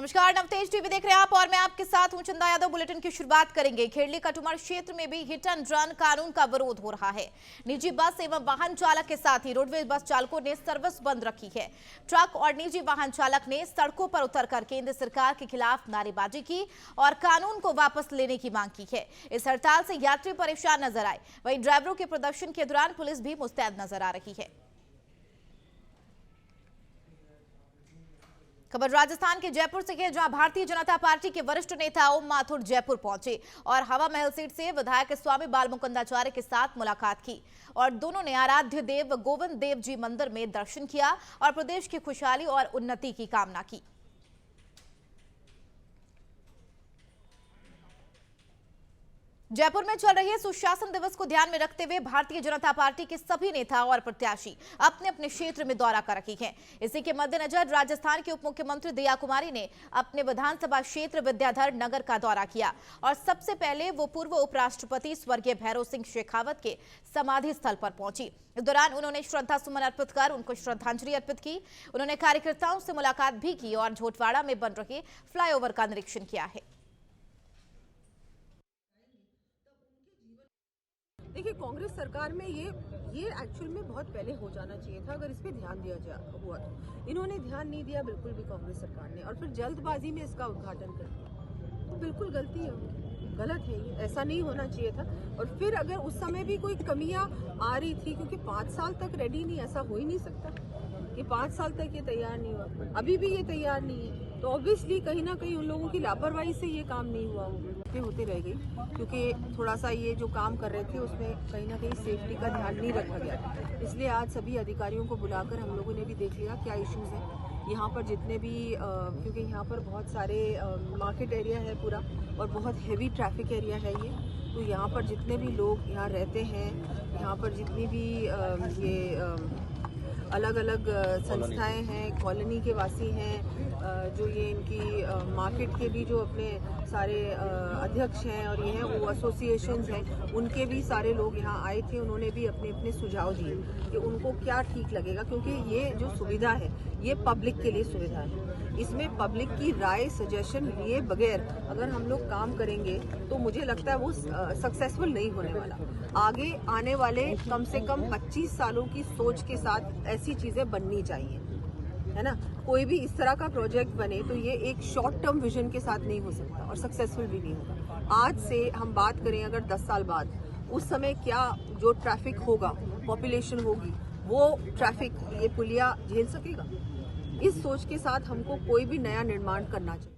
नमस्कार, नवतेज टीवी देख रहे हैं आप और मैं आपके साथ हूं चंदा यादव। बुलेटिन की शुरुआत करेंगे। खेड़ली कटुमर क्षेत्र में भी हिट एंड रन कानून का विरोध हो रहा है। निजी बस एवं वाहन चालक के साथ ही रोडवेज बस चालकों ने सर्विस बंद रखी है। ट्रक और निजी वाहन चालक ने सड़कों पर उतरकर केंद्र सरकार के खिलाफ नारेबाजी की और कानून को वापस लेने की मांग की है। इस हड़ताल से यात्री परेशान नजर आए। वहीं ड्राइवरों के प्रदर्शन के दौरान पुलिस भी मुस्तैद नजर आ रही है। खबर राजस्थान के जयपुर से है, जहां भारतीय जनता पार्टी के वरिष्ठ नेता ओम माथुर जयपुर पहुंचे और हवा महल सीट से विधायक स्वामी बाल मुकुंदाचार्य के साथ मुलाकात की और दोनों ने आराध्य देव गोविंद देव जी मंदिर में दर्शन किया और प्रदेश की खुशहाली और उन्नति की कामना की। जयपुर में चल रहे सुशासन दिवस को ध्यान में रखते हुए भारतीय जनता पार्टी के सभी नेता और प्रत्याशी अपने अपने क्षेत्र में दौरा कर रहे हैं। इसी के मद्देनजर राजस्थान के उप मुख्यमंत्री दया कुमारी ने अपने विधानसभा क्षेत्र विद्याधर नगर का दौरा किया और सबसे पहले वो पूर्व उपराष्ट्रपति स्वर्गीय भैरव सिंह शेखावत के समाधि स्थल पर पहुंची। इस दौरान उन्होंने श्रद्धा सुमन अर्पित कर उनको श्रद्धांजलि अर्पित की। उन्होंने कार्यकर्ताओं से मुलाकात भी की और झोटवाड़ा में बन रहे फ्लाईओवर का निरीक्षण किया है। देखिए, कांग्रेस सरकार में ये एक्चुअल में बहुत पहले हो जाना चाहिए था अगर इस पे ध्यान दिया हुआ तो। इन्होंने ध्यान नहीं दिया बिल्कुल भी कांग्रेस सरकार ने, और फिर जल्दबाजी में इसका उद्घाटन कर दिया। तो बिल्कुल गलती है उनकी, गलत है ये, ऐसा नहीं होना चाहिए था। और फिर अगर उस समय भी कोई कमियां आ रही थी, क्योंकि 5 साल तक रेडी नहीं, ऐसा हो ही नहीं सकता कि 5 साल तक ये तैयार नहीं हुआ, अभी भी ये तैयार नहीं है, तो ऑब्वियसली कहीं ना कहीं उन लोगों की लापरवाही से ये काम नहीं हुआ होते रह गई, क्योंकि थोड़ा सा ये जो काम कर रहे थे उसमें कहीं ना कहीं सेफ्टी का ध्यान नहीं रखा गया। इसलिए आज सभी अधिकारियों को बुलाकर हम लोगों ने भी देख लिया क्या इश्यूज हैं यहाँ पर, जितने भी क्योंकि यहाँ पर बहुत सारे मार्केट एरिया है पूरा और बहुत हैवी ट्रैफिक एरिया है ये, तो यहाँ पर जितने भी लोग यहाँ रहते हैं, यहाँ पर जितनी भी ये अलग अलग संस्थाएं हैं, कॉलोनी के वासी हैं, जो ये इनकी मार्केट के भी जो अपने सारे अध्यक्ष हैं और ये हैं वो एसोसिएशंस हैं, उनके भी सारे लोग यहाँ आए थे। उन्होंने भी अपने अपने सुझाव दिए कि उनको क्या ठीक लगेगा, क्योंकि ये जो सुविधा है ये पब्लिक के लिए सुविधा है। इसमें पब्लिक की राय सजेशन लिए बगैर अगर हम लोग काम करेंगे तो मुझे लगता है वो सक्सेसफुल नहीं होने वाला। आगे आने वाले कम से कम 25 सालों की सोच के साथ ऐसी चीजें बननी चाहिए, है ना। कोई भी इस तरह का प्रोजेक्ट बने तो ये एक शॉर्ट टर्म विजन के साथ नहीं हो सकता और सक्सेसफुल भी नहीं होगा। आज से हम बात करें अगर 10 साल बाद, उस समय क्या जो ट्रैफिक होगा, पॉपुलेशन होगी, वो ट्रैफिक ये पुलिया झेल सकेगा? इस सोच के साथ हमको कोई भी नया निर्माण करना चाहिए।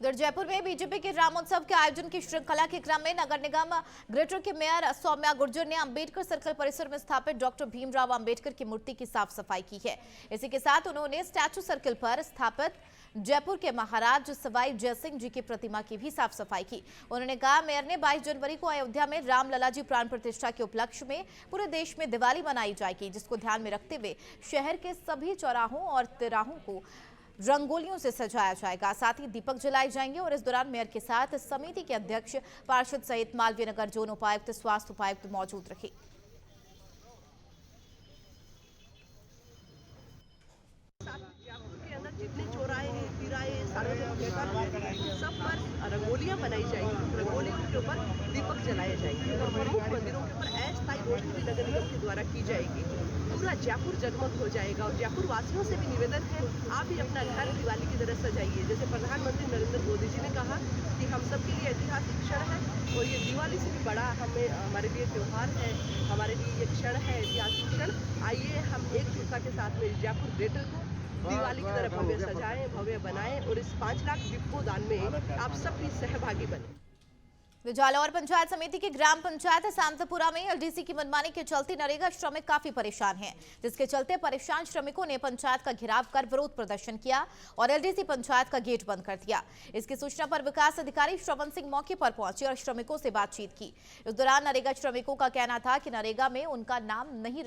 उधर जयपुर में बीजेपी के रामोत्सव के आयोजन की श्रृंखला के क्रम में नगर निगम ग्रेटर के मेयर सौम्या गुर्जर ने अंबेडकर सर्कल परिसर में स्थापित डॉक्टर भीमराव अंबेडकर की मूर्ति की साफ सफाई की है। इसी के साथ उन्होंने स्टैचू सर्कल पर स्थापित जयपुर के महाराज सवाई जयसिंह जी की प्रतिमा की भी साफ सफाई की। उन्होंने कहा, मेयर ने 22 जनवरी को अयोध्या में रामलला जी प्राण प्रतिष्ठा के उपलक्ष्य में पूरे देश में दिवाली मनाई जाएगी, जिसको ध्यान में रखते हुए शहर के सभी चौराहों और तिराहों को रंगोलियों से सजाया जाएगा, साथ ही दीपक जलाए जाएंगे। और इस दौरान मेयर के साथ समिति के अध्यक्ष, पार्षद सहित मालवीय नगर जोन उपायुक्त, स्वास्थ्य उपायुक्त मौजूद रहे। जितने चौराहे हैं, तिराहे, सब पर रंगोलियां बनाई जाएगी, रंगोलियों के ऊपर दीपक जलाए जाएंगे और प्रमुख मंदिरों के ऊपर अस्थायी रोशनी भी नगर निगम के द्वारा की जाएगी। पूरा जयपुर जगमग हो जाएगा और जयपुर वासियों से भी निवेदन है, आप भी अपना घर दिवाली की तरह सजाइए। जैसे प्रधानमंत्री नरेंद्र मोदी जी ने कहा कि हम सब के लिए ऐतिहासिक क्षण है और ये दिवाली से भी बड़ा हमारे लिए त्यौहार है, हमारे लिए ये क्षण है, ऐतिहासिक क्षण। आइए हम एकजुटता के साथ में जयपुर ग्रेटर को दिवाली की तरह भव्य सजाएं, भव्य बनाएं और इस 5 लाख दीपोदान में आप सब भी सहभागी बने। जालौर पंचायत समिति की ग्राम पंचायत सांतपुरा में एलडीसी की मनमानी के चलते नरेगा श्रमिक काफी परेशान हैं, जिसके चलते परेशान श्रमिकों ने पंचायत का घेराव कर विरोध प्रदर्शन किया और एलडीसी पंचायत का गेट बंद कर दिया। इसकी सूचना पर विकास अधिकारी श्रवण सिंह मौके पर पहुंचे और श्रमिकों से बातचीत की। इस दौरान नरेगा श्रमिकों का कहना था कि नरेगा में उनका नाम नहीं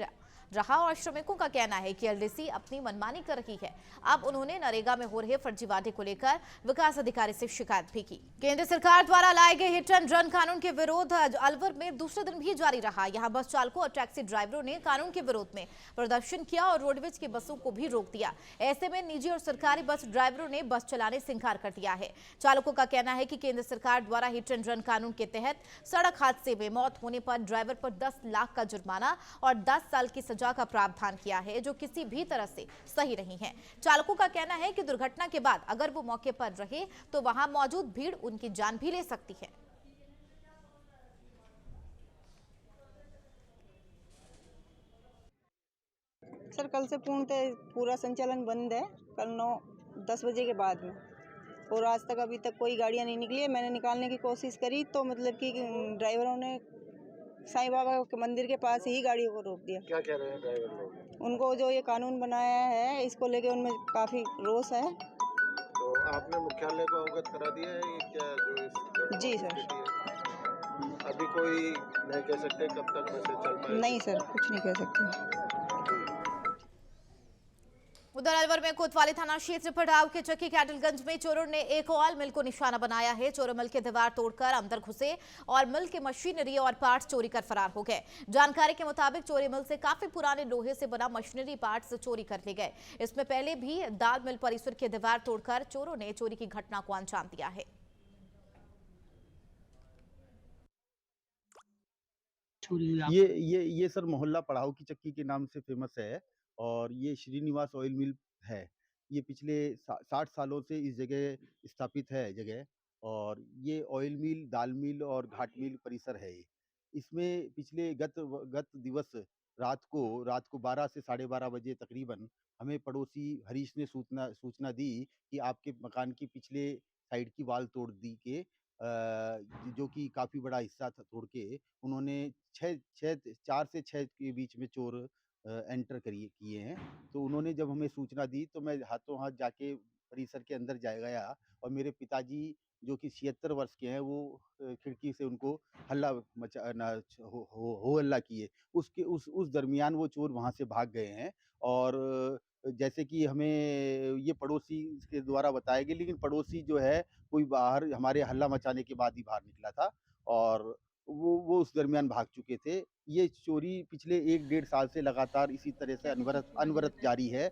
रहा और श्रमिकों का कहना है कि एलडीसी अपनी मनमानी कर रही है। अब उन्होंने नरेगा में हो रहे फर्जीवाड़े को लेकर विकास अधिकारी से शिकायत भी की। केंद्र सरकार द्वारा लाए गए हिट एंड रन कानून के विरोध अलवर में दूसरे दिन भी जारी रहा। यहां बस चालकों और टैक्सी ड्राइवरों ने कानून के विरोध में प्रदर्शन किया और रोडवेज की बसों को भी रोक दिया। ऐसे में निजी और सरकारी बस ड्राइवरों ने बस चलाने से इंकार कर दिया है। चालकों का कहना है कि केंद्र सरकार द्वारा हिट एंड रन कानून के तहत सड़क हादसे में मौत होने पर ड्राइवर पर 10 लाख का जुर्माना और 10 साल की सजा का प्रावधान किया है, जो किसी भी तरह से सही नहीं है। चालकों का कहना है कि दुर्घटना के बाद अगर वो मौके पर रहे तो वहां मौजूद भीड़ उनकी जान भी ले सकती है। सर कल से पूर्णतः पूरा संचालन बंद है, कल 9-10 बजे के बाद में, और आज तक अभी तक कोई गाड़ियां नहीं निकली है। मैंने निकालने की कोशिश करी तो मतलब कि ड्राइवरों ने साईं बाबा के मंदिर के पास ही गाड़ियों को रोक दिया। क्या कह रहे हैं ड्राइवर लोग? उनको जो ये कानून बनाया है इसको लेके उनमें काफ़ी रोष है। तो आपने मुख्यालय को अवगत करा दिया है ये क्या जो इस जी सर। स्थिति है? अभी कोई नहीं कह सकते कब तक बसें चल पाएंगी? नहीं सर, कुछ नहीं कह सकते। उधर अलवर में कोतवाली थाना क्षेत्र पड़ाव के चक्की कैटलगंज में चोरों ने एक ऑयल मिल को निशाना बनाया है। चोरों मिल के दीवार तोड़कर अंदर घुसे और मिल के मशीनरी और पार्ट्स चोरी कर फरार हो गए। जानकारी के मुताबिक चोरी मिल से काफी पुराने लोहे से बना मशीनरी पार्ट्स चोरी कर ले गए। इसमें पहले भी दाल मिल परिसर के दीवार तोड़कर चोरों ने चोरी की घटना को अंजाम दिया है। ये सर मोहल्ला पड़ाव की चक्की के नाम से फेमस है और ये श्रीनिवास ऑयल मिल है। ये पिछले 60 सालों से इस जगह स्थापित है जगह, और ये ऑयल मिल, दाल मिल और घाट मिल परिसर है। इसमें पिछले गत दिवस रात को 12 से 12:30 बजे तकरीबन हमें पड़ोसी हरीश ने सूचना दी कि आपके मकान की पिछले साइड की वाल तोड़ दी के जो कि काफ़ी बड़ा हिस्सा था तोड़ के उन्होंने 4 से 6 के बीच में चोर एंटर किए हैं। तो उन्होंने जब हमें सूचना दी तो मैं हाथों हाथ जाके परिसर के अंदर गया और मेरे पिताजी जो कि 76 वर्ष के हैं वो खिड़की से उनको हल्ला हो हल्ला किए। उस दरमियान वो चोर वहाँ से भाग गए हैं और जैसे कि हमें ये पड़ोसी के द्वारा बताया गया, लेकिन पड़ोसी जो है कोई बाहर हमारे हल्ला मचाने के बाद ही बाहर निकला था और वो उस दरमियान भाग चुके थे। ये चोरी पिछले 1-1.5 साल से लगातार इसी तरह से अनवरत जारी है।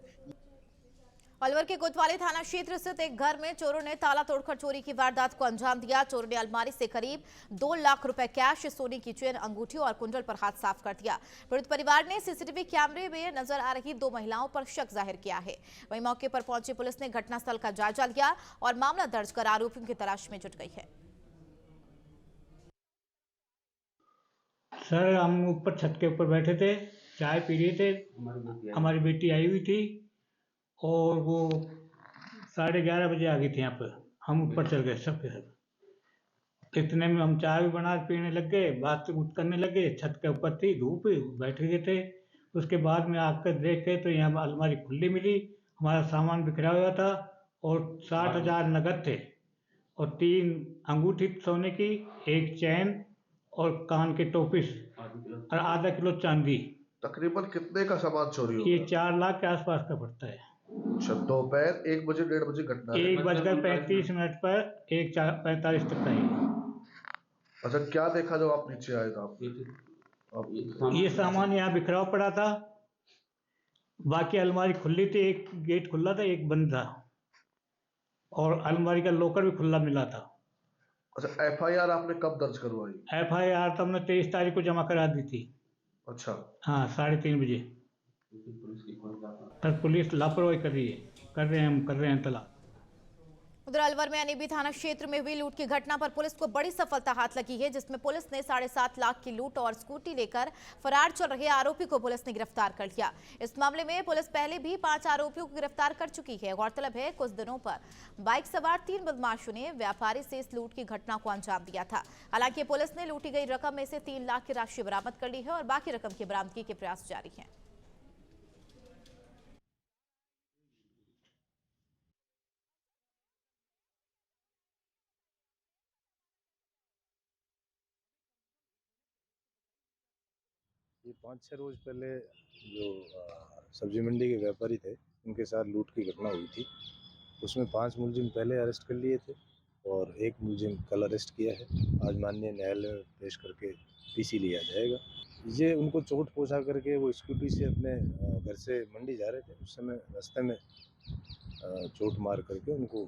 अलवर के कोतवाली थाना क्षेत्र स्थित एक घर में चोरों ने ताला तोड़कर चोरी की वारदात को अंजाम दिया। चोरों ने अलमारी से करीब 2 लाख रुपए कैश, सोने की चेन, अंगूठी और कुंडल पर हाथ साफ कर दिया। पीड़ित परिवार ने सीसीटीवी कैमरे में नजर आ रही 2 महिलाओं पर शक जाहिर किया है। वहीं मौके पर पहुंची पुलिस ने घटनास्थल का जायजा लिया और मामला दर्ज कर आरोपियों की तलाश में जुट गई है। सर हम ऊपर छत के ऊपर बैठे थे, चाय पी रहे थे। हमारी बेटी आई हुई थी और वो 11:30 बजे आ गई थी यहाँ पर। हम ऊपर चल गए सब के सब। इतने में हम चाय भी बना पीने लग गए, बात करने लगे। छत के ऊपर थी, धूप, बैठ गए थे। उसके बाद में आकर देखे तो यहाँ अलमारी खुली मिली। हमारा सामान बिखरा हुआ था और 60,000 नगद थे और 3 अंगूठी सोने की, 1 चैन और कान के टोपिस और आधा किलो चांदी। तकरीबन कितने का सामान चोरी हुआ? ये 4 लाख के आसपास का पड़ता है। दोपहर 1 बजे 1:30 बजे घटना है। 1:35 पर 1:45 तक का है। अच्छा, क्या देखा जब आप नीचे आए था? ये सामान यहाँ बिखरा पड़ा था, बाकी अलमारी खुली थी। एक गेट खुला था, एक बंद था और अलमारी का लॉकर भी खुला मिला था। अच्छा, एफआईआर आपने कब दर्ज करवाई? एफआईआर तो हमने 23 तारीख को जमा करा दी थी। अच्छा, हाँ, 3:30 बजे। पर पुलिस लापरवाही कर रहे हैं तलाश। उधर अलवर में अनीबी थाना क्षेत्र में हुई लूट की घटना पर पुलिस को बड़ी सफलता हाथ लगी है, जिसमें पुलिस ने 7.5 लाख की लूट और स्कूटी लेकर फरार चल रहे आरोपी को पुलिस ने गिरफ्तार कर लिया। इस मामले में पुलिस पहले भी 5 आरोपियों को गिरफ्तार कर चुकी है। गौरतलब है कुछ दिनों पर बाइक सवार 3 बदमाशों ने व्यापारी से इस लूट की घटना को अंजाम दिया था। हालांकि पुलिस ने लूटी गई रकम में से 3 लाख की राशि बरामद कर ली है और बाकी रकम की बरामदगी के प्रयास जारी है। ये 5-6 रोज पहले जो सब्जी मंडी के व्यापारी थे उनके साथ लूट की घटना हुई थी। उसमें 5 मुलजिम पहले अरेस्ट कर लिए थे और 1 मुलजिम कल अरेस्ट किया है। आज माननीय न्यायालय में पेश करके पीसी लिया जाएगा। ये उनको चोट पहुंचा करके वो स्कूटी से अपने घर से मंडी जा रहे थे। उस समय रास्ते में चोट मार करके उनको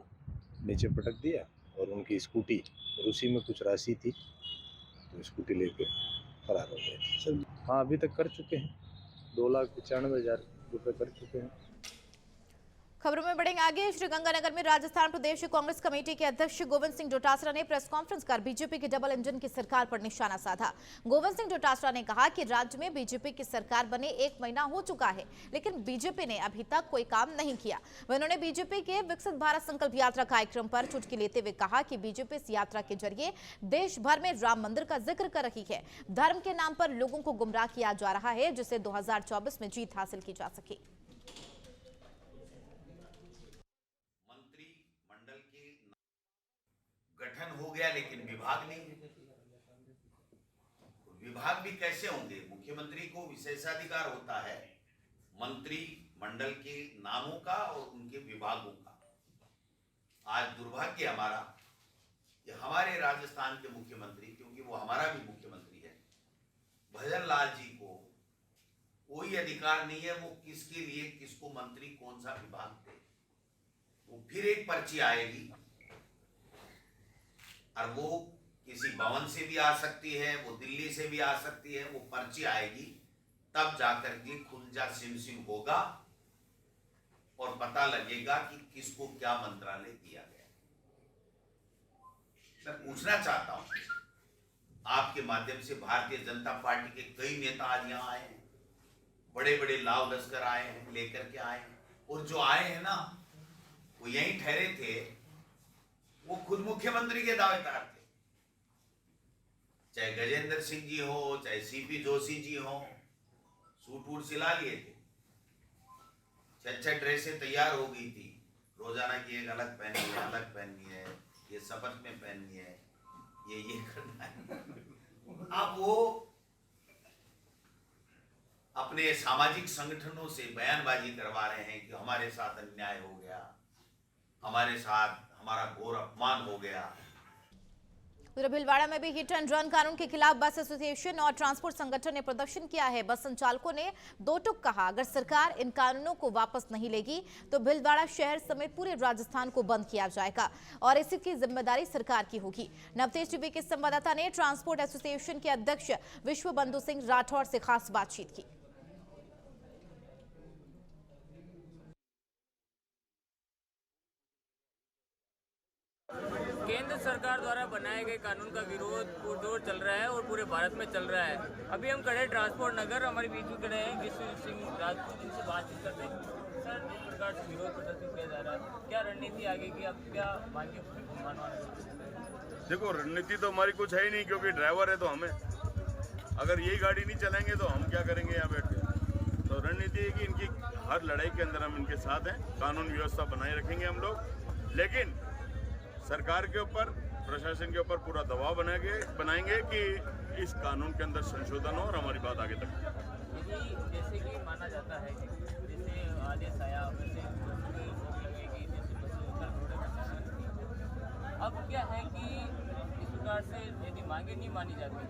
नीचे पटक दिया और उनकी स्कूटी और उसी में कुछ राशि थी तो स्कूटी लेके फरार हो गए। हाँ, अभी तक कर चुके हैं, 2,95,000 रुपये कर चुके हैं। खबरों में बढ़ेंगे आगे। श्रीगंगानगर में राजस्थान प्रदेश कांग्रेस कमेटी के अध्यक्ष गोविंद सिंह डोटासरा ने प्रेस कॉन्फ्रेंस कर बीजेपी की डबल इंजन की सरकार पर निशाना साधा। गोविंद सिंह डोटासरा ने कहा कि राज्य में बीजेपी की सरकार बने 1 महीना हो चुका है, लेकिन बीजेपी ने अभी तक कोई काम नहीं किया। उन्होंने बीजेपी के विकसित भारत संकल्प यात्रा कार्यक्रम पर चुटकी लेते हुए कहा कि बीजेपी इस यात्रा के जरिए देश भर में राम मंदिर का जिक्र कर रही है। धर्म के नाम पर लोगों को गुमराह किया जा रहा है, जिससे 2024 में जीत हासिल की जा सके। गठन हो गया लेकिन विभाग नहीं है। विभाग भी कैसे होंगे? मुख्यमंत्री को विशेषाधिकार होता है मंत्री मंडल के नामों का और उनके विभागों का। आज दुर्भाग्य हमारा कि हमारे राजस्थान के मुख्यमंत्री, क्योंकि वो हमारा भी मुख्यमंत्री है, भजन लाल जी को कोई अधिकार नहीं है वो किसके लिए किसको मंत्री कौन सा विभाग दे। वो फिर एक पर्ची आएगी और वो किसी भवन से भी आ सकती है, वो दिल्ली से भी आ सकती है। वो पर्ची आएगी तब जाकर के खुलजा सिम सिम होगा और पता लगेगा कि किसको क्या मंत्रालय दिया गया। मैं पूछना चाहता हूं आपके माध्यम से, भारतीय जनता पार्टी के कई नेता आज यहाँ आए हैं, बड़े बड़े लाव लश्कर आए हैं, लेकर के आए हैं, और जो आए हैं ना वो यहीं ठहरे थे, वो खुद मुख्यमंत्री के दावेदार थे। चाहे गजेंद्र सिंह जी हो, चाहे सीपी जोशी जी हो, सूट वूट सिला लिए थे, अच्छा ड्रेसें तैयार हो गई थी, रोजाना की एक अलग पहननी है, अलग पहननी है, ये शपथ में पहननी है, ये करना है। अब वो अपने सामाजिक संगठनों से बयानबाजी करवा रहे हैं कि हमारे साथ अन्याय हो गया, हमारे साथ हमारा घोर अपमान हो गया। उधर भीलवाड़ा में भी हिट एंड रन कानून के खिलाफ बस एसोसिएशन और ट्रांसपोर्ट संगठन ने प्रदर्शन किया है। बस संचालकों ने दो टुक कहा, अगर सरकार इन कानूनों को वापस नहीं लेगी तो भीलवाड़ा शहर समेत पूरे राजस्थान को बंद किया जाएगा और इसी की जिम्मेदारी सरकार की होगी। नवतेज टीवी के संवाददाता ने ट्रांसपोर्ट एसोसिएशन के अध्यक्ष विश्व बंधु सिंह राठौर से खास बातचीत की। केंद्र सरकार द्वारा बनाए गए कानून का विरोध पुरजोर चल रहा है और पूरे भारत में चल रहा है। अभी हम खड़े ट्रांसपोर्ट नगर, हमारे बीच में खड़े हैं विश्व सिंह राजपूत, इनसे बातचीत करते हैं। सर, जिस प्रकार से विरोध प्रदर्शन किया जा रहा है, क्या रणनीति आगे की, आप क्या मांगे? देखो, रणनीति तो हमारी कुछ है ही नहीं, क्योंकि ड्राइवर है तो हमें, अगर यही गाड़ी नहीं चलाएंगे तो हम क्या करेंगे यहाँ बैठ के। तो रणनीति है कि इनकी हर लड़ाई के अंदर हम इनके साथ हैं, कानून व्यवस्था बनाए रखेंगे हम लोग, लेकिन सरकार के ऊपर, प्रशासन के ऊपर पूरा दबाव बनाएंगे कि इस कानून के अंदर संशोधन हो और हमारी बात आगे तक। जैसे कि माना जाता है कि जैसे आदेश आया वैसे लगेगी, जैसे अब क्या है कि इस प्रकार से यदि मांगे नहीं मानी जाती,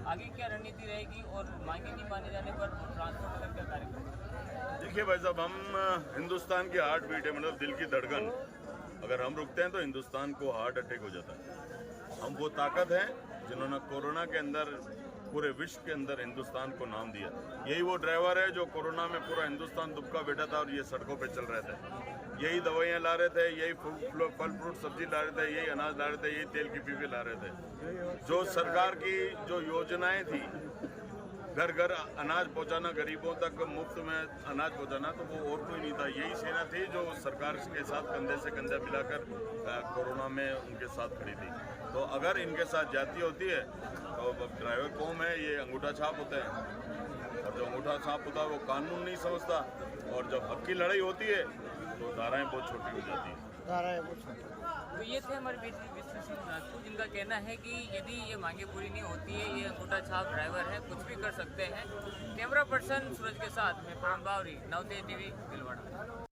आगे क्या रणनीति रहेगी और मांगे नहीं माने जाने पर ट्रांसपोर्ट का क्या कार्यक्रम? देखिए भाई साहब, हम हिंदुस्तान की हार्ट बीट है, मतलब दिल की धड़कन, अगर हम रुकते हैं तो हिंदुस्तान को हार्ट अटैक हो जाता है। हम वो ताकत हैं जिन्होंने कोरोना के अंदर पूरे विश्व के अंदर हिंदुस्तान को नाम दिया। यही वो ड्राइवर है जो कोरोना में पूरा हिंदुस्तान दुबका बैठा था और ये सड़कों पे चल रहे थे, यही दवाइयाँ ला रहे थे, यही फल फ्रूट सब्जी ला रहे थे, यही अनाज ला रहे थे, यही तेल की पीपी ला रहे थे। जो सरकार की जो योजनाएं थी, घर घर अनाज पहुंचाना, गरीबों तक मुफ्त में अनाज पहुंचाना, तो वो और कोई नहीं था, यही सेना थी जो सरकार के साथ कंधे से कंधा मिलाकर कोरोना में उनके साथ खड़ी थी। तो अगर इनके साथ जाती होती है तो ड्राइवर कौम है, ये अंगूठा छाप होते हैं, और जो अंगूठा छाप होता है वो कानून नहीं समझता, और जब हक की लड़ाई होती है तो धाराएं बहुत छोटी हो जाती हैं। सरकार है वो तो ये थे हमारे बीच में विष्णु सिंह राजपूत, जिनका कहना है कि यदि ये मांगे पूरी नहीं होती है, ये अंगूठा छाप ड्राइवर है, कुछ भी कर सकते हैं। कैमरा पर्सन सूरज के साथ में पवन बावरी, नवतेज टीवी, भीलवाड़ा।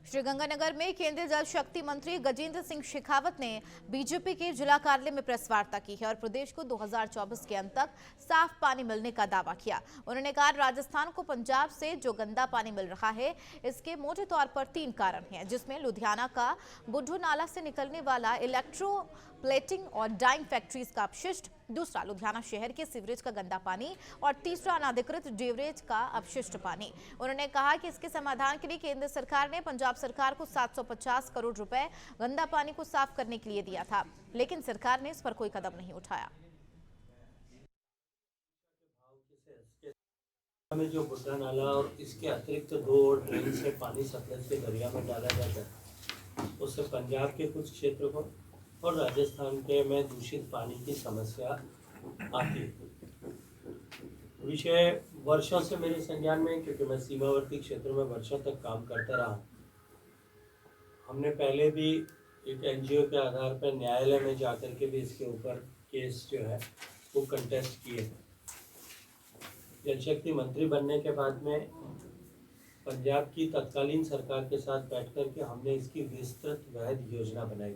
श्रीगंगानगर में केंद्रीय जल शक्ति मंत्री गजेंद्र सिंह शेखावत ने बीजेपी के जिला कार्यालय में प्रेस वार्ता की है और प्रदेश को 2024 के अंत तक साफ पानी मिलने का दावा किया। उन्होंने कहा राजस्थान को पंजाब से जो गंदा पानी मिल रहा है, इसके मोटे तौर पर 3 कारण हैं, जिसमें लुधियाना का बुड्ढू नाला से निकलने वाला इलेक्ट्रोप्लेटिंग और डाइंग फैक्ट्रीज का अपशिष्ट, दूसरा लुधियाना शहर के सीवरेज का गंदा पानी और तीसरा अनाधिकृत ड्रेनेज का अपशिष्ट पानी। उन्होंने कहा कि इसके समाधान के लिए केंद्र सरकार ने पंजाब सरकार को 750 करोड़ रुपए गंदा पानी को साफ करने के लिए दिया था, लेकिन सरकार ने इस पर कोई कदम नहीं उठाया। में जो बुड्ढा नाला और इसके अतिरिक्त 2 ड्रेन से पानी सतलज के दरिया में डाला जाता है, उससे पंजाब के कुछ क्षेत्रों को और राजस्थान के में दूषित पानी की समस्या आती है। विषय वर्षों से मेरे संज्ञान में, क्योंकि मैं सीमावर्ती क्षेत्रों में वर्षों तक काम करता रहा। हमने पहले भी एक एनजीओ के आधार पर न्यायालय में जाकर के भी इसके ऊपर केस जो है वो कंटेस्ट किए। जल शक्ति मंत्री बनने के बाद में पंजाब की तत्कालीन सरकार के साथ बैठकर के हमने इसकी विस्तृत वृहद योजना बनाई।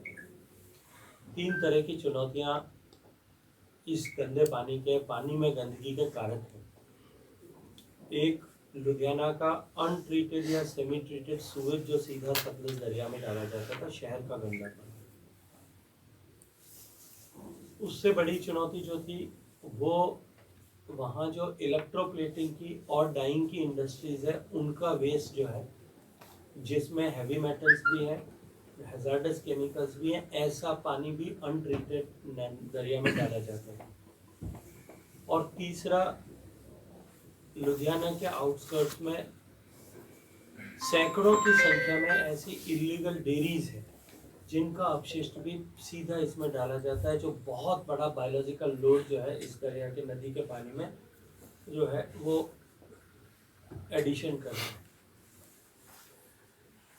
3 तरह की चुनौतियां इस गंदे पानी में गंदगी के कारण है। एक, लुधियाना का अनट्रीटेड या सेमी ट्रीटेड सूवेज जो सीधा सतलज दरिया में डाला जाता था, शहर का गंदा पानी। उससे बड़ी चुनौती जो थी वो वहाँ जो इलेक्ट्रोप्लेटिंग की और डाइंग की इंडस्ट्रीज है, उनका वेस्ट जो है, जिसमें हैवी मेटल्स भी है, हैजार्डस केमिकल्स भी हैं, ऐसा पानी भी अनट्रीटेड दरिया में डाला जाता है। और तीसरा, लुधियाना के आउटस्कर्ट्स में सैकड़ों की संख्या में ऐसी इलीगल डेयरीज है जिनका अपशिष्ट भी सीधा इसमें डाला जाता है, जो बहुत बड़ा बायोलॉजिकल लोड जो है इस दरिया के नदी के पानी में जो है वो एडिशन कर रहा है।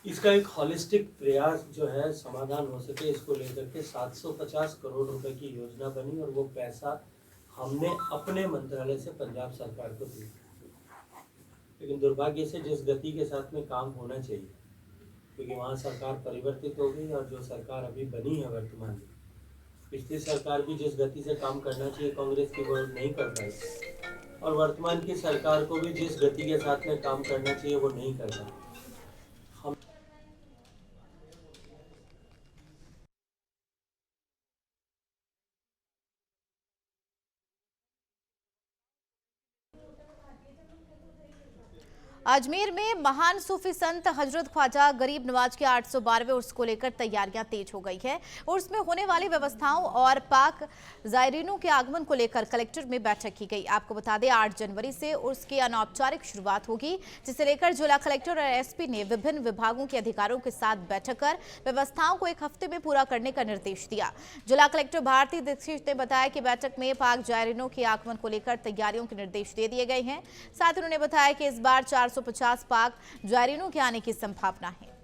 इसका एक हॉलिस्टिक प्रयास जो है समाधान हो सके, इसको लेकर के 750 करोड़ रुपए की योजना बनी और वो पैसा हमने अपने मंत्रालय से पंजाब सरकार को दिया। लेकिन दुर्भाग्य से जिस गति के साथ में काम होना चाहिए, क्योंकि वहाँ सरकार परिवर्तित हो गई और जो सरकार अभी बनी है वर्तमान में, पिछली सरकार भी जिस गति से काम करना चाहिए कांग्रेस की, वो नहीं कर पाई, और वर्तमान की सरकार को भी जिस गति के साथ में काम करना चाहिए वो नहीं कर पाई। अजमेर में महान सूफी संत हजरत ख्वाजा गरीब नवाज के 812वें उर्स को लेकर तैयारियां तेज हो गई है। उर्स में होने वाली व्यवस्थाओं और पाक जायरीनों के आगमन को लेकर कलेक्टर में बैठक की गई। आपको बता दें 8 जनवरी से उर्स की अनौपचारिक शुरुआत होगी, जिसे लेकर जिला कलेक्टर और एसपी ने विभिन्न विभागों के अधिकारियों के साथ बैठक कर व्यवस्थाओं को 1 हफ्ते में पूरा करने का निर्देश दिया। जिला कलेक्टर भारती दीक्षित ने बताया कि बैठक में पाक जायरीनों के आगमन को लेकर तैयारियों के निर्देश दे दिए गए हैं। साथ ही उन्होंने बताया कि इस बार 450 पाक जायरीनों के आने की संभावना है।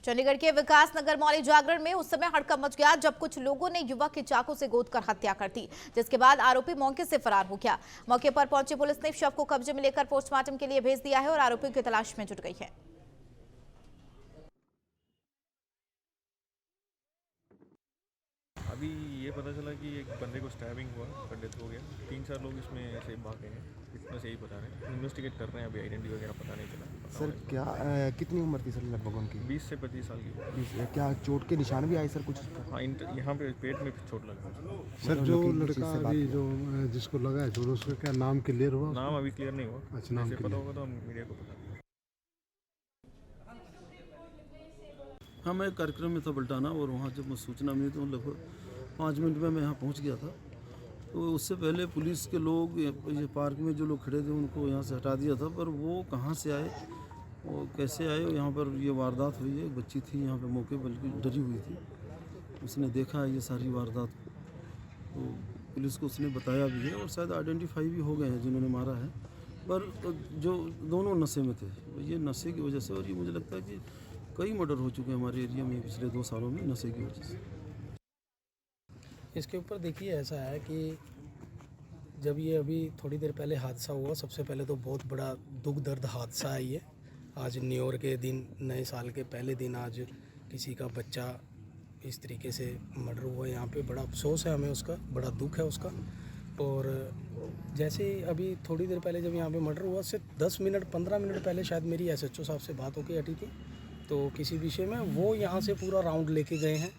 चंडीगढ़ के विकास नगर मौली जागरण में उस समय हड़कंप मच गया जब कुछ लोगों ने युवक की चाकू से गोदकर हत्या कर दी, जिसके बाद आरोपी मौके से फरार हो गया। मौके पर पहुंची पुलिस ने शव को कब्जे में लेकर पोस्टमार्टम के लिए भेज दिया है और आरोपियों की तलाश में जुट गई है। अभी ये पता चला कि एक बंदे को स्टैबिंग हुआ, डेथ हो गया। 3-4 लोग इसमें ऐसे भागे हैं, इतना से ही बता रहे हैं। इन्वेस्टिगेट कर रहे हैं, अभी आइडेंटिटी वगैरह पता नहीं चला। सर क्या कितनी उम्र थी सर लगभग उनकी? 20 से 25 साल की। 20। क्या चोट के निशान भी आए सर कुछ? हाँ, यहाँ पे पेट में चोट लगा। सर जो लड़का अभी जो जिसको लगा है चोट, उसका क्या नाम क्लियर हुआ? नाम अभी क्लियर नहीं हुआ। अच्छा, नाम पता होगा तो हम मीडिया को बता। हाँ, मैं कार्यक्रम में था बल्टाना, और वहाँ जब सूचना मिली तो लगभग 5 मिनट में मैं यहाँ पहुँच गया था। तो उससे पहले पुलिस के लोग ये पार्क में जो लोग खड़े थे उनको यहाँ से हटा दिया था, पर वो कहाँ से आए, वो कैसे आए, यहाँ पर ये वारदात हुई है। एक बच्ची थी यहाँ पे मौके, बल्कि डरी हुई थी। उसने देखा है ये सारी वारदात को, तो पुलिस को उसने बताया भी है और शायद आइडेंटिफाई भी हो गए हैं जिन्होंने मारा है, पर जो दोनों नशे में थे, ये नशे की वजह से, और ये मुझे लगता है कि कई मर्डर हो चुके हैं हमारे एरिया में पिछले 2 सालों में नशे की वजह से। इसके ऊपर देखिए ऐसा है कि जब ये अभी थोड़ी देर पहले हादसा हुआ, सबसे पहले तो बहुत बड़ा दुख दर्द हादसा है ये। आज न्यू ईयर के दिन, नए साल के पहले दिन आज किसी का बच्चा इस तरीके से मर्डर हुआ यहाँ पे। बड़ा अफसोस है हमें उसका, बड़ा दुख है उसका। और जैसे अभी थोड़ी देर पहले जब यहाँ पे मर्डर हुआ, उससे 10 मिनट 15 मिनट पहले शायद मेरी SHO साहब से बात होकर हटी थी, तो किसी विषय में वो यहाँ से पूरा राउंड लेके गए हैं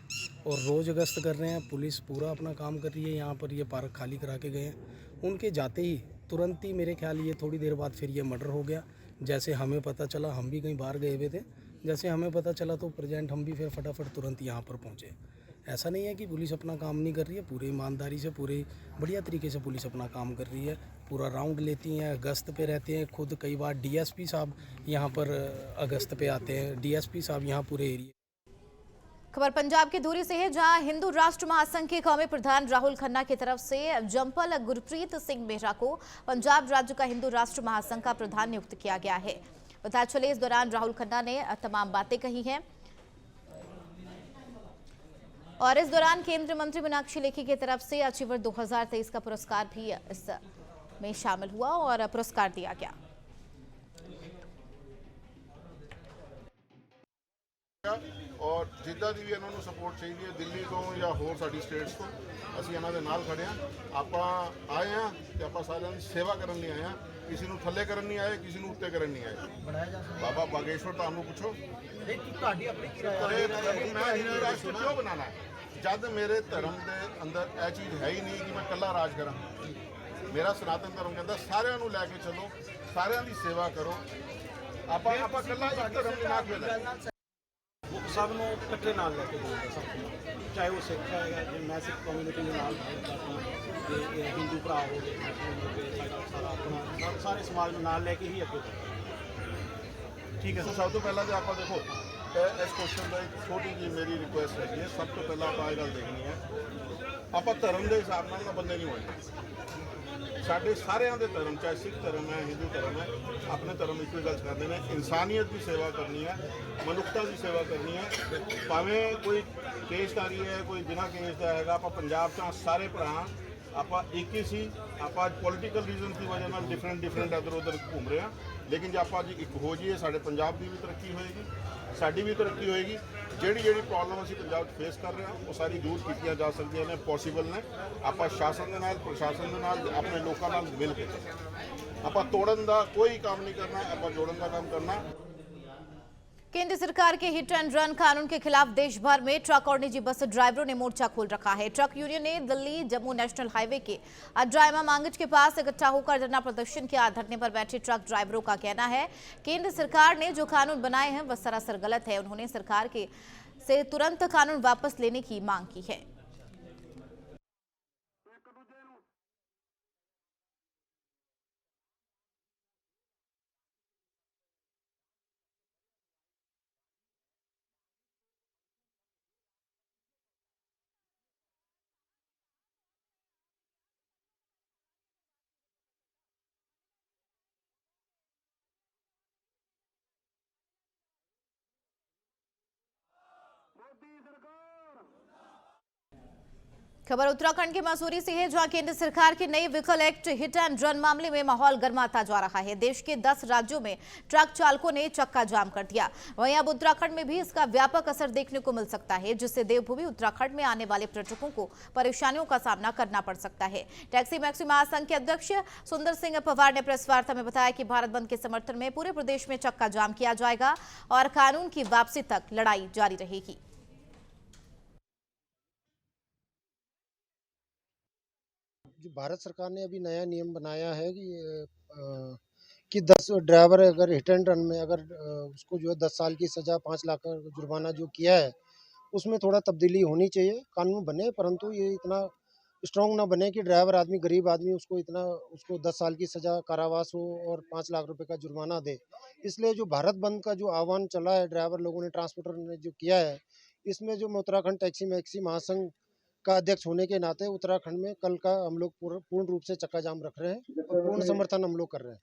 और रोज़ गश्त कर रहे हैं। पुलिस पूरा अपना काम कर रही है यहाँ पर। ये पार्क खाली करा के गए हैं। उनके जाते ही तुरंत ही मेरे ख्याल ये थोड़ी देर बाद फिर ये मर्डर हो गया। जैसे हमें पता चला, हम भी कहीं बाहर गए हुए थे, जैसे हमें पता चला तो प्रेजेंट हम भी फिर फटाफट तुरंत यहाँ पर पहुँचे। ऐसा नहीं है कि पुलिस अपना काम नहीं कर रही है, पूरी ईमानदारी से, पूरे बढ़िया तरीके से पुलिस अपना काम कर रही है। पूरा राउंड लेती हैं, गश्त पे रहते हैं। खुद कई बार DSP साहब यहाँ पर गश्त पे आते हैं, DSP साहब यहाँ पूरे एरिया। खबर पंजाब की दूरी से है, जहां हिंदू राष्ट्र महासंघ के कौमी प्रधान राहुल खन्ना की तरफ से जम्पल गुरप्रीत सिंह मेहरा को पंजाब राज्य का हिंदू राष्ट्र महासंघ का प्रधान नियुक्त किया गया है। पता चले इस दौरान राहुल खन्ना ने तमाम बातें कही हैं और इस दौरान केंद्रीय मंत्री मीनाक्षी लेखी की तरफ से अचीवर 2023 का पुरस्कार भी इसमें शामिल हुआ और पुरस्कार दिया गया। और जिद्दां दी भी इन्हां नूं सपोर्ट चाहिए, दिल्ली तो या होर साडी स्टेट्स तो ਅਸੀਂ ਇਹਨਾਂ ਦੇ ਨਾਲ ਖੜੇ ਹਾਂ। ਆਪਾਂ ਆਏ ਹਾਂ ਤੇ ਆਪਾਂ ਸਾਰਿਆਂ ਦੀ ਸੇਵਾ ਕਰਨ ਲਈ ਆਏ ਹਾਂ, ਕਿਸੇ ਨੂੰ ਥੱਲੇ ਕਰਨ ਨਹੀਂ ਆਏ, ਕਿਸੇ ਨੂੰ ਉੱਤੇ ਕਰਨ ਨਹੀਂ ਆਏ। ਬਾਬਾ ਬਾਗੇਸ਼ਵਰ ਤੁਹਾਨੂੰ ਪੁੱਛੋ, ਤੁਹਾਡੀ ਆਪਣੀ ਕੀ ਰਾਏ ਹੈ? ਮੈਂ ਹਿੰਦੂ ਰਾਸ਼ਟਰ ਕਿਉਂ ਬਣਾਉਣਾ ਹੈ ਜਦ ਮੇਰੇ ਧਰਮ ਦੇ ਅੰਦਰ ਇਹ ਚੀਜ਼ ਹੈ ਹੀ ਨਹੀਂ ਕਿ ਮੈਂ ਇਕੱਲਾ ਰਾਜ ਕਰਾਂ। ਮੇਰਾ ਸਨਾਤਨ ਧਰਮ ਕਹਿੰਦਾ ਸਾਰਿਆਂ ਨੂੰ ਲੈ ਕੇ ਚੱਲੋ, ਸਾਰਿਆਂ ਦੀ ਸੇਵਾ ਕਰੋ। ਆਪਾਂ ਇਕੱਲਾ ਇੱਕ ਧਰਮ ਦੇ ਨਾਲ ਖੇਡਣਾ। सब ਨੂੰ ਇਕੱਠੇ ਨਾਲ ਲੈ ਕੇ ਜਾਈਏ, ਸਭ ਨੂੰ, ਚਾਹੇ ਉਹ ਸਿੱਖ ਹੈ ਜਾਂ ਮੈਂ ਸਿੱਖ ਕਮਿਊਨਿਟੀ ਦੇ ਨਾਲ ਤੇ ਹਿੰਦੂ ਭਰਾ ਹੋ ਗਏ, ਮੁਸਲਿਮ ਹੋ ਗਏ, ਸਾਰਾ ਆਪਣਾ ਸਾਰੇ ਸਮਾਜ ਨੂੰ ਨਾਲ ਲੈ ਕੇ ਹੀ ਅੱਗੇ ਵਧਣਾ। ਠੀਕ ਹੈ ਸਰ, ਸਭ ਤੋਂ ਪਹਿਲਾਂ ਤਾਂ ਆਪਾਂ ਦੇਖੋ ਇਸ ਕੁਐਸਚਨ ਦਾ ਇੱਕ ਛੋਟੀ ਜਿਹੀ ਮੇਰੀ ਰਿਕੁਐਸਟ ਹੈਗੀ ਹੈ। ਸਭ ਤੋਂ ਪਹਿਲਾਂ ਆਪਾਂ ਇਹ ਗੱਲ ਦੇਖਣੀ ਹੈ, ਆਪਾਂ ਧਰਮ ਦੇ ਹਿਸਾਬ ਨਾਲ ਤਾਂ ਬੰਦੇ ਨਹੀਂ ਹੋਣਗੇ। ਸਾਡੇ ਸਾਰਿਆਂ ਦੇ ਧਰਮ, ਚਾਹੇ ਸਿੱਖ ਧਰਮ ਹੈ, ਹਿੰਦੂ ਧਰਮ ਹੈ, ਆਪਣੇ ਧਰਮ ਇੱਕੋ ਗੱਲ ਕਰਦੇ ਨੇ, ਇਨਸਾਨੀਅਤ ਦੀ ਸੇਵਾ ਕਰਨੀ ਹੈ, ਮਨੁੱਖਤਾ ਦੀ ਸੇਵਾ ਕਰਨੀ ਹੈ। ਭਾਵੇਂ ਕੋਈ ਕੇਸਦਾਰੀ ਹੈ, ਕੋਈ ਬਿਨਾਂ ਕੇਸ ਦਾ ਹੈਗਾ, ਆਪਾਂ ਪੰਜਾਬ 'ਚ ਸਾਰੇ ਭਰਾ ਆਪਾਂ ਇੱਕ ਹੀ ਸੀ। ਆਪਾਂ ਅੱਜ ਪੋਲੀਟੀਕਲ ਰੀਜ਼ਨ ਦੀ ਵਜ੍ਹਾ ਨਾਲ ਡਿਫਰੈਂਟ ਇੱਧਰ ਉੱਧਰ ਘੁੰਮ ਰਹੇ ਹਾਂ, ਲੇਕਿਨ ਜੇ ਆਪਾਂ ਜੀ ਇੱਕ ਹੋ ਜਾਈਏ, ਸਾਡੇ ਪੰਜਾਬ ਦੀ ਵੀ ਤਰੱਕੀ ਹੋਏਗੀ, ਸਾਡੀ ਵੀ ਤਰੱਕੀ ਹੋਏਗੀ। ਜਿਹੜੀ ਪ੍ਰੋਬਲਮ ਅਸੀਂ ਪੰਜਾਬ 'ਚ ਫੇਸ ਕਰ ਰਹੇ ਹਾਂ ਉਹ ਸਾਰੀ ਦੂਰ ਕੀਤੀਆਂ ਜਾ ਸਕਦੀਆਂ ਨੇ, ਪੋਸੀਬਲ ਨੇ। ਆਪਾਂ ਸ਼ਾਸਨ ਦੇ ਨਾਲ, ਪ੍ਰਸ਼ਾਸਨ ਦੇ ਨਾਲ, ਆਪਣੇ ਲੋਕਾਂ ਨਾਲ ਮਿਲ ਕੇ ਆਪਾਂ ਤੋੜਨ ਦਾ ਕੋਈ ਕੰਮ ਨਹੀਂ ਕਰਨਾ, ਆਪਾਂ ਜੋੜਨ ਦਾ ਕੰਮ करना। केंद्र सरकार के हिट एंड रन कानून के खिलाफ देश भर में ट्रक और निजी बस ड्राइवरों ने मोर्चा खोल रखा है। ट्रक यूनियन ने दिल्ली जम्मू नेशनल हाईवे के अड्रायमा मांगच के पास इकट्ठा होकर धरना प्रदर्शन किया। धरने पर बैठे ट्रक ड्राइवरों का कहना है केंद्र सरकार ने जो कानून बनाए हैं वह सरासर गलत है। उन्होंने सरकार से तुरंत कानून वापस लेने की मांग की है। खबर उत्तराखंड के मसूरी से है, जहां केंद्र सरकार के नए vehicle act hit and run मामले में माहौल गर्माता जा रहा है। देश के 10 राज्यों में ट्रक चालकों ने चक्का जाम कर दिया। वहीं अब उत्तराखंड में भी इसका व्यापक असर देखने को मिल सकता है, जिससे देवभूमि उत्तराखंड में आने वाले पर्यटकों को परेशानियों का सामना करना पड़ सकता है। टैक्सी मैक्सी महासंघ के अध्यक्ष सुंदर सिंह पवार ने प्रेस वार्ता में बताया कि भारत बंद के समर्थन में पूरे प्रदेश में चक्का जाम किया जाएगा और कानून की वापसी तक लड़ाई जारी रहेगी। जो भारत सरकार ने अभी नया नियम बनाया है कि 10 ड्राइवर अगर हिट एंड रन में अगर उसको जो है 10 साल की सज़ा 5 लाख का जुर्माना जो किया है, उसमें थोड़ा तब्दीली होनी चाहिए। कानून बने, परंतु ये इतना स्ट्रॉन्ग ना बने कि ड्राइवर आदमी, गरीब आदमी उसको 10 साल की सज़ा कारावास हो और 5 लाख रुपए का जुर्माना दे। इसलिए जो भारत बंद का जो आह्वान चला है, ड्राइवर लोगों ने, ट्रांसपोर्टर ने जो किया है, इसमें जो मैं उत्तराखंड टैक्सी मैक्सी महासंघ का अध्यक्ष होने के नाते उत्तराखंड में कल का हम लोग पूर्ण रूप से चक्का जाम रख रहे हैं और पूर्ण समर्थन हम लोग कर रहे हैं।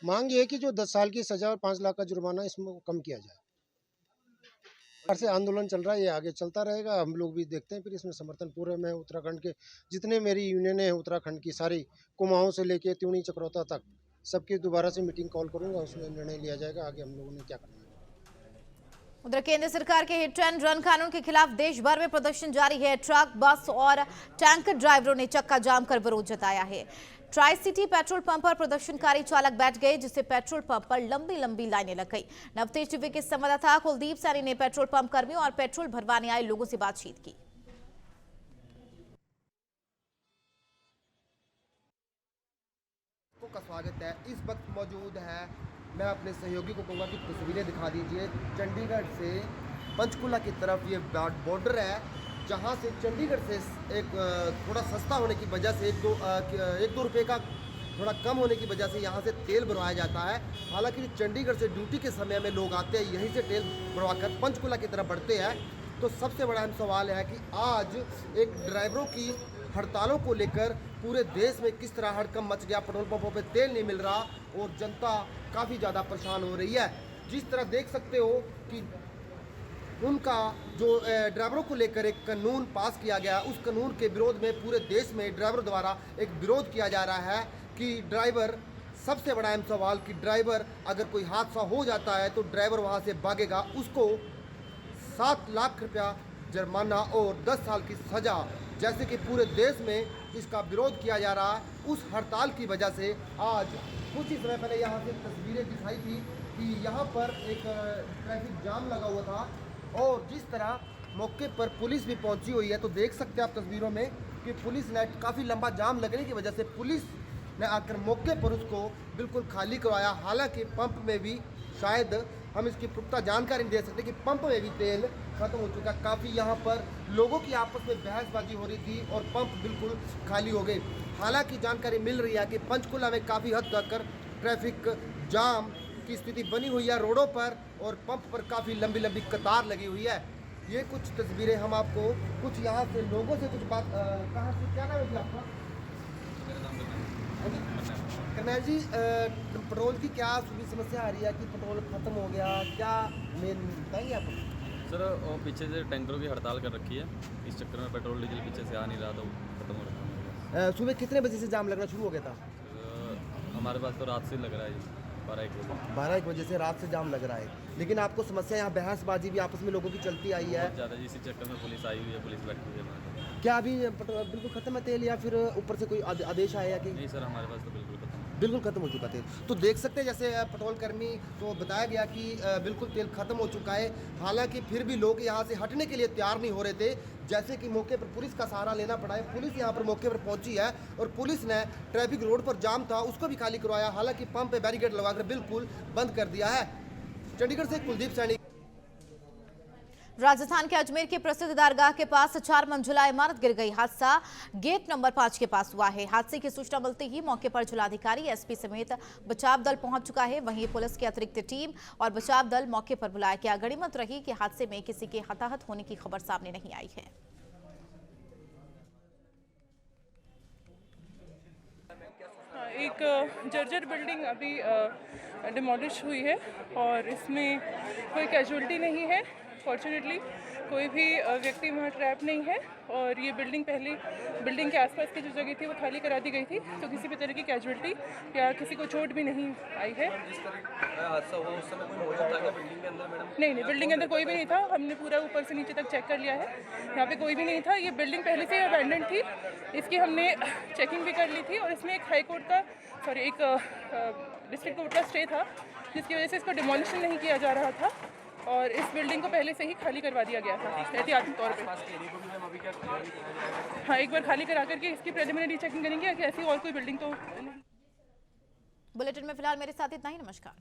मांग ये है कि जो 10 साल की सजा और 5 लाख का जुर्माना इसमें कम किया जाए। से आंदोलन चल रहा है, ये आगे चलता रहेगा। हम लोग भी देखते हैं, फिर इसमें समर्थन पूरे में उत्तराखंड के जितने मेरी यूनियन है उत्तराखंड की सारी कुमाऊं से लेके त्यूणी चक्रोता तक सबकी दोबारा से मीटिंग कॉल करूंगा, उसमें निर्णय लिया जाएगा आगे हम लोगों ने क्या करना है। उधर केंद्र सरकार के हिट एंड रन कानून के खिलाफ देश भर में प्रदर्शन जारी है। ट्रक, बस और टैंकर ड्राइवरों ने चक्का जाम कर विरोध जताया है। ट्राई सिटी पेट्रोल पंप पर प्रदर्शनकारी चालक बैठ गए, जिससे पेट्रोल पंप पर लंबी लंबी लाइनें लग गई। नवतेज टीवी के संवाददाता कुलदीप सैनी ने पेट्रोल पंप कर्मियों और पेट्रोल भरवाने आए लोगों से बातचीत की। का स्वागत है। इस वक्त मौजूद है, मैं अपने सहयोगी को कहूँगा कि तस्वीरें दिखा दीजिए। चंडीगढ़ से पंचकुला की तरफ ये बॉर्डर है, जहाँ से चंडीगढ़ से एक थोड़ा सस्ता होने की वजह से एक दो रुपये का थोड़ा कम होने की वजह से यहाँ से तेल भरवाया जाता है। हालांकि चंडीगढ़ से ड्यूटी के समय में लोग आते हैं, यहीं से तेल भरवाकर पंचकुला की तरफ बढ़ते हैं। तो सबसे बड़ा अहम सवाल है कि आज एक ड्राइवरों की हड़तालों को लेकर पूरे देश में किस तरह हड़कंप मच गया। पेट्रोल पंपों पे तेल नहीं मिल रहा और जनता काफ़ी ज़्यादा परेशान हो रही है। जिस तरह देख सकते हो कि उनका जो ड्राइवरों को लेकर एक कानून पास किया गया, उस कानून के विरोध में पूरे देश में ड्राइवरों द्वारा एक विरोध किया जा रहा है कि ड्राइवर, सबसे बड़ा अहम सवाल कि ड्राइवर अगर कोई हादसा हो जाता है तो ड्राइवर वहाँ से भागेगा, उसको 7 लाख रुपया जुर्माना और 10 साल की सज़ा, जैसे कि पूरे देश में इसका विरोध किया जा रहा है। उस हड़ताल की वजह से आज कुछ ही समय पहले यहाँ से तस्वीरें दिखाई थी कि यहाँ पर एक ट्रैफिक जाम लगा हुआ था और जिस तरह मौके पर पुलिस भी पहुंची हुई है, तो देख सकते हैं आप तस्वीरों में कि पुलिस ने काफ़ी लंबा जाम लगने की वजह से पुलिस ने आकर मौके पर उसको बिल्कुल खाली करवाया। हालांकि पंप में भी शायद हम इसकी पुख्ता जानकारी नहीं दे सकते कि पंप में भी तेल खत्म हो चुका। काफ़ी यहाँ पर लोगों की आपस में बहसबाजी हो रही थी और पंप बिल्कुल खाली हो गए। हालांकि जानकारी मिल रही है कि पंचकुला में काफ़ी हद तक ट्रैफिक जाम की स्थिति बनी हुई है रोडों पर और पंप पर काफ़ी लंबी लंबी कतार लगी हुई है। ये कुछ तस्वीरें हम आपको कुछ यहाँ से लोगों से कुछ बात कहाँ से, क्या नाम है जी आपका? करनैल जी, पेट्रोल की क्या समस्या आ रही है कि पेट्रोल खत्म हो गया, क्या मेन बताएंगे आप? सर वो पीछे से टैंकरों की हड़ताल कर रखी है, इस चक्कर में पेट्रोल डीजल पीछे से आ नहीं रहा था, खत्म हो रहा है। सुबह कितने बजे से जाम लगना शुरू हो गया था? हमारे पास तो रात से लग रहा है, 12-1 बजे से रात से जाम लग रहा है। लेकिन आपको समस्या यहाँ बहसबाजी भी आपस में लोगों की चलती आई है ज़्यादा, इसी चक्कर में पुलिस आई हुई है, पुलिस बैठी हुई है। क्या अभी बिल्कुल खत्म है तेल या फिर ऊपर से कोई आदेश आया कि? नहीं सर, हमारे पास तो बिल्कुल खत्म हो चुका तेल। तो देख सकते हैं जैसे पेट्रोल कर्मी को बताया गया कि बिल्कुल तेल खत्म हो चुका है। हालांकि फिर भी लोग यहाँ से हटने के लिए तैयार नहीं हो रहे थे, जैसे कि मौके पर पुलिस का सहारा लेना पड़ा है। पुलिस यहाँ पर मौके पर पहुंची है और पुलिस ने ट्रैफिक रोड पर जाम था उसको भी खाली करवाया। हालांकि पंप पे बैरिकेड लगाकर बिल्कुल बंद कर दिया है। चंडीगढ़ से कुलदीप सैनी। राजस्थान के अजमेर के प्रसिद्ध दरगाह के पास 4 मंजिला इमारत गिर गई। हादसा गेट नंबर 5 के पास हुआ है। हादसे की सूचना मिलते ही मौके पर जिलाधिकारी, एसपी समेत बचाव दल पहुंच चुका है। वहीं पुलिस की अतिरिक्त टीम और बचाव दल मौके पर बुलाया गया। गनीमत रही कि हादसे में किसी के हताहत होने की खबर सामने नहीं आई है। एक जर्जर बिल्डिंग अभी डिमोलिश हुई है और इसमें कोई कैजुअलिटी नहीं है। फॉर्चुनेटली कोई भी व्यक्ति वहाँ ट्रैप नहीं है और ये बिल्डिंग पहले बिल्डिंग के आसपास की जो जगह थी वो खाली करा दी गई थी, तो किसी भी तरह की कैजुअलिटी या किसी को चोट भी नहीं आई है। हादसा हुआ उस समय कोई मौजूद था क्या बिल्डिंग के अंदर मैडम? नहीं, बिल्डिंग के अंदर कोई भी नहीं था। हमने पूरा ऊपर से नीचे तक चेक कर लिया है, यहाँ पे कोई भी नहीं था। ये बिल्डिंग पहले से अबैंडन थी, इसकी हमने चेकिंग भी कर ली थी और इसमें एक एक डिस्ट्रिक्ट कोर्ट का स्टे था जिसकी वजह से इसको डिमोलिशन नहीं किया जा रहा था और इस बिल्डिंग को पहले से ही खाली करवा दिया गया था एहतियाती तौर पे। हाँ, एक बार खाली करा करके इसकी प्रिलिमिनरी चेकिंग करेंगे कि ऐसी और कोई बिल्डिंग तो नहीं। बुलेटिन में फिलहाल मेरे साथ इतना ही। नमस्कार।